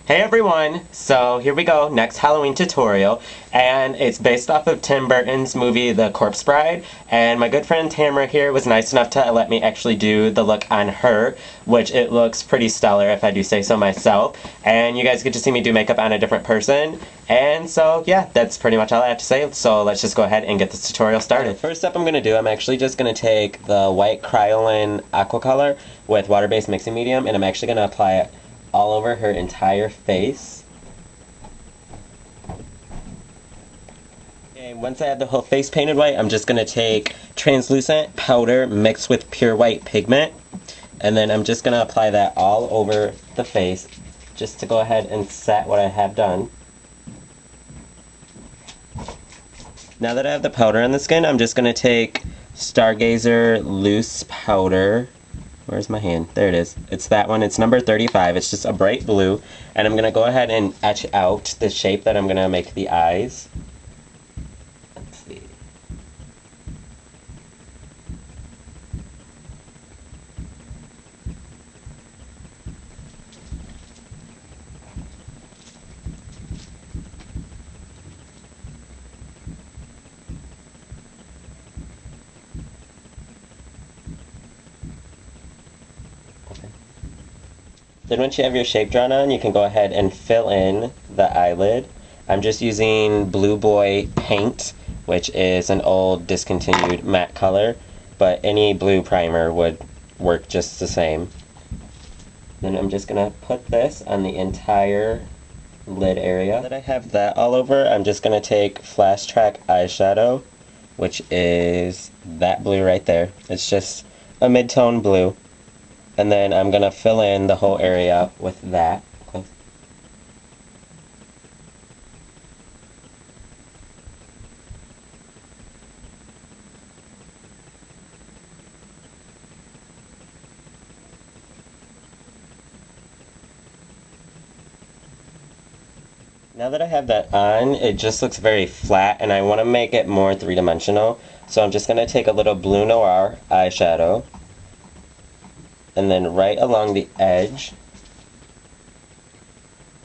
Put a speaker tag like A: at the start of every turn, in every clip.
A: Hey everyone! So here we go, next Halloween tutorial, and it's based off of Tim Burton's movie The Corpse Bride, and my good friend Tamara here was nice enough to let me actually do the look on her, which it looks pretty stellar if I do say so myself, and you guys get to see me do makeup on a different person, and so yeah, that's pretty much all I have to say, so let's just go ahead and get this tutorial started. First up I'm going to do, I'm actually just going to take the white Kryolan aqua color with water-based mixing medium, and I'm actually going to apply it all over her entire face. Okay, once I have the whole face painted white, I'm just going to take translucent powder mixed with pure white pigment, and then I'm just going to apply that all over the face just to go ahead and set what I have done. Now that I have the powder on the skin, I'm just going to take Stargazer loose powder. Where's my hand? There it is. It's that one. It's number 35. It's just a bright blue. And I'm going to go ahead and etch out the shape that I'm going to make the eyes. Let's see. Then once you have your shape drawn on, you can go ahead and fill in the eyelid. I'm just using Blue Boy paint, which is an old discontinued matte color, but any blue primer would work just the same. Then I'm just going to put this on the entire lid area. Now that I have that all over, I'm just going to take Flash Track eyeshadow, which is that blue right there. It's just a mid-tone blue. And then I'm going to fill in the whole area with that. Now that I have that on, it just looks very flat, and I want to make it more three-dimensional. So I'm just going to take a little Blue Noir eyeshadow, and then right along the edge,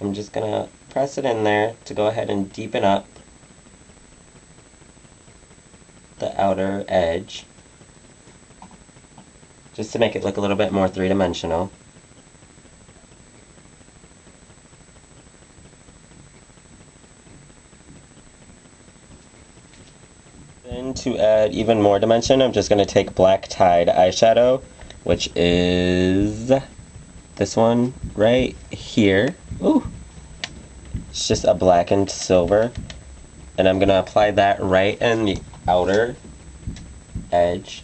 A: I'm just going to press it in there to go ahead and deepen up the outer edge, just to make it look a little bit more three-dimensional. Then to add even more dimension, I'm just going to take Black Tide eyeshadow, which is this one right here. Ooh. It's just a blackened silver, and I'm going to apply that right in the outer edge.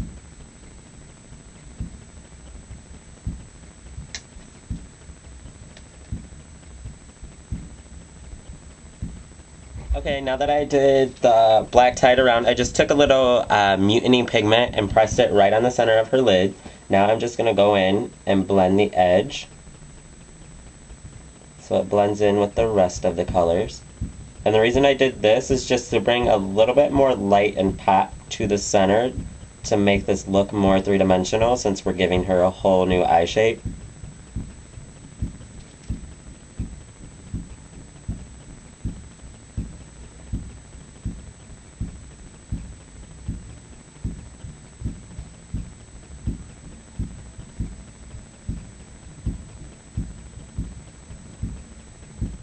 A: Okay, now that I did the black tide around, I just took a little mutiny pigment and pressed it right on the center of her lid. Now I'm just going to go in and blend the edge so it blends in with the rest of the colors. And the reason I did this is just to bring a little bit more light and pop to the center to make this look more three-dimensional, since we're giving her a whole new eye shape.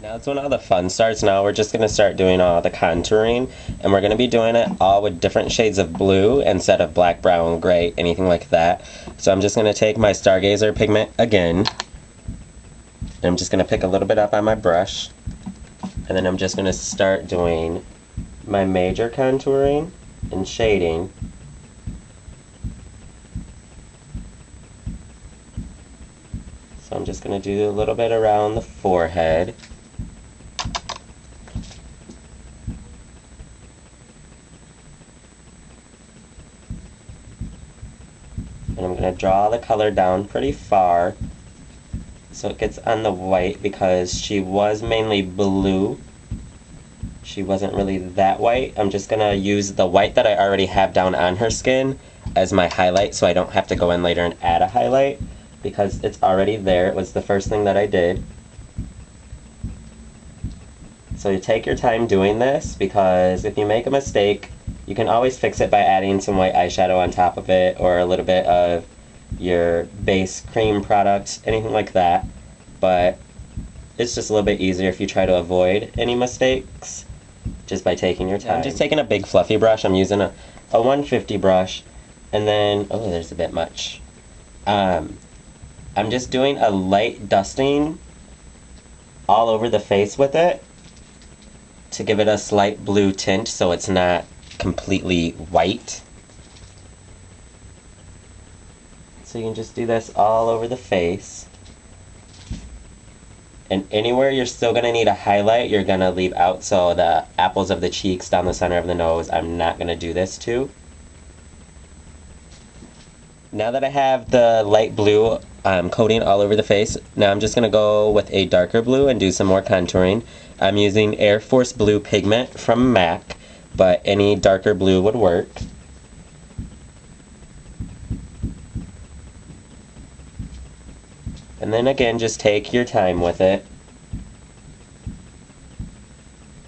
A: Now that's when all the fun starts. Now we're just going to start doing all the contouring, and we're going to be doing it all with different shades of blue instead of black, brown, gray, anything like that. So I'm just going to take my Stargazer pigment again, and I'm just going to pick a little bit up on my brush, and then I'm just going to start doing my major contouring and shading. So I'm just going to do a little bit around the forehead. And I'm going to draw the color down pretty far so it gets on the white, because she was mainly blue. She wasn't really that white. I'm just going to use the white that I already have down on her skin as my highlight, so I don't have to go in later and add a highlight, because it's already there. It was the first thing that I did. So you take your time doing this, because if you make a mistake, you can always fix it by adding some white eyeshadow on top of it, or a little bit of your base cream product, anything like that. But it's just a little bit easier if you try to avoid any mistakes just by taking your time. I'm just taking a big fluffy brush. I'm using a 150 brush, and then, oh, there's a bit much. I'm just doing a light dusting all over the face with it to give it a slight blue tint so it's not completely white. So you can just do this all over the face. And anywhere you're still going to need a highlight, you're going to leave out. So the apples of the cheeks down the center of the nose, I'm not going to do this to. Now that I have the light blue coating all over the face, now I'm just going to go with a darker blue and do some more contouring. I'm using Air Force Blue pigment from MAC, but any darker blue would work. And then again, just take your time with it.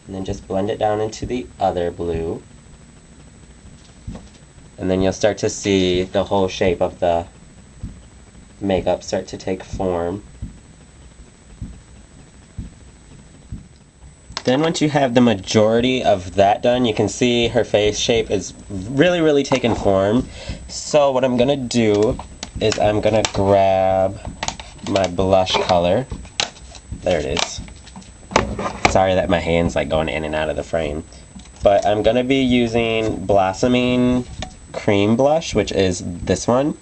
A: And then just blend it down into the other blue. And then you'll start to see the whole shape of the makeup start to take form. Then once you have the majority of that done, you can see her face shape is really taking form. So what I'm going to do is I'm going to grab my blush color. There it is. Sorry that my hand's like going in and out of the frame. But I'm going to be using Blossoming Cream Blush, which is this one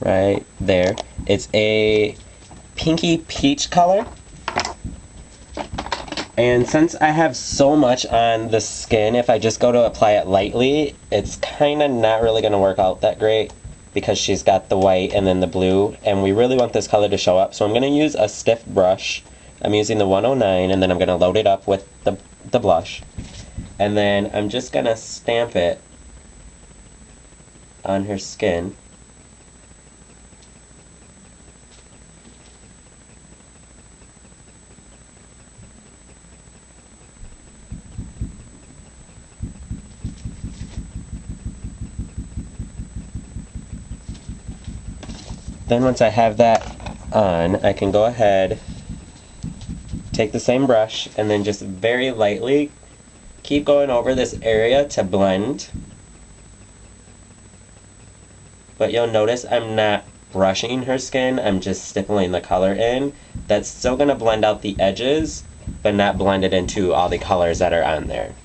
A: right there. It's a pinky peach color. And since I have so much on the skin, if I just go to apply it lightly, it's kind of not really going to work out that great, because she's got the white and then the blue, and we really want this color to show up. So I'm going to use a stiff brush. I'm using the 109, and then I'm going to load it up with the blush. And then I'm just going to stamp it on her skin. Then once I have that on, I can go ahead, take the same brush, and then just very lightly keep going over this area to blend. But you'll notice I'm not brushing her skin, I'm just stippling the color in. That's still going to blend out the edges, but not blend it into all the colors that are on there.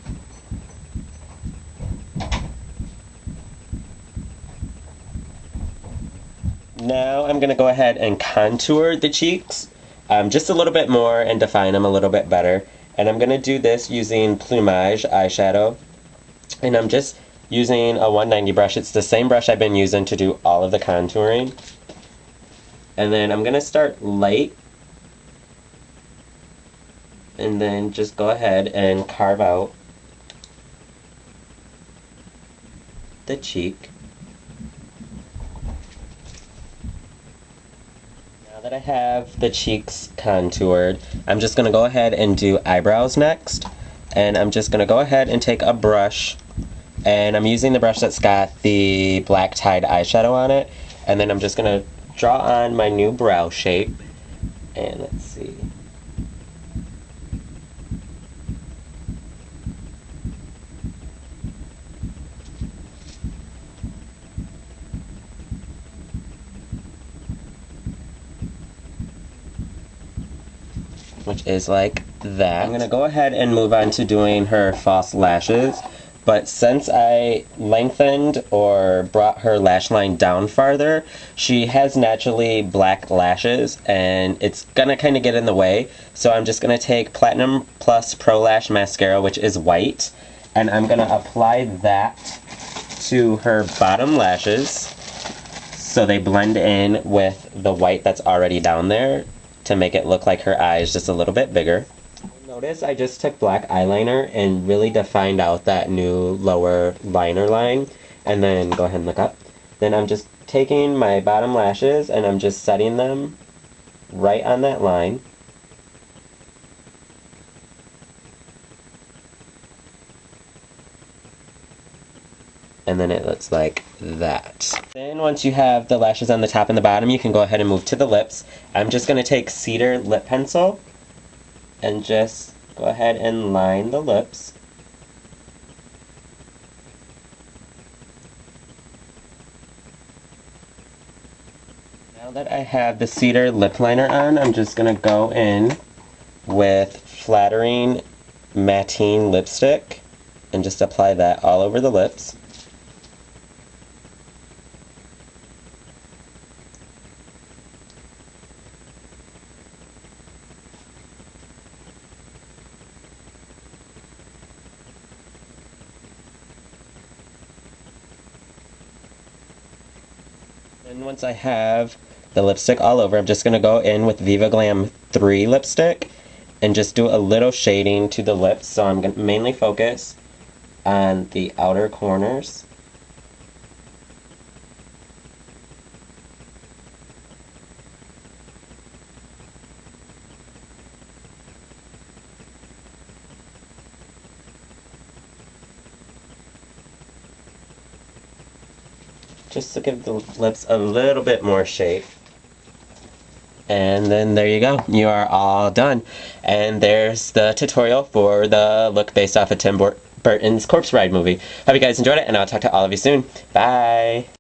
A: Now I'm going to go ahead and contour the cheeks just a little bit more and define them a little bit better. And I'm going to do this using Plumage eyeshadow. And I'm just using a 190 brush. It's the same brush I've been using to do all of the contouring. And then I'm going to start light. And then just go ahead and carve out the cheek. Now that I have the cheeks contoured, I'm just going to go ahead and do eyebrows next. And I'm just going to go ahead and take a brush, and I'm using the brush that's got the black tied eyeshadow on it. And then I'm just going to draw on my new brow shape. And let's see. Which is like that. I'm going to go ahead and move on to doing her false lashes. But since I lengthened or brought her lash line down farther, she has naturally black lashes, and it's going to kind of get in the way. So I'm just going to take Platinum Plus Pro Lash Mascara, which is white, and I'm going to apply that to her bottom lashes so they blend in with the white that's already down there, to make it look like her eyes just a little bit bigger. Notice I just took black eyeliner and really defined out that new lower liner line, and then go ahead and look up. Then I'm just taking my bottom lashes and I'm just setting them right on that line. and then it looks like that. Then once you have the lashes on the top and the bottom, you can go ahead and move to the lips. I'm just going to take cedar lip pencil and just go ahead and line the lips. Now that I have the cedar lip liner on, I'm just going to go in with flattering matte lipstick and just apply that all over the lips. And once I have the lipstick all over, I'm just going to go in with Viva Glam 3 lipstick and just do a little shading to the lips. So I'm going to mainly focus on the outer corners. Just to give the lips a little bit more shape. And then there you go. You are all done. And there's the tutorial for the look based off of Tim Burton's Corpse Bride movie. Hope you guys enjoyed it, and I'll talk to all of you soon. Bye!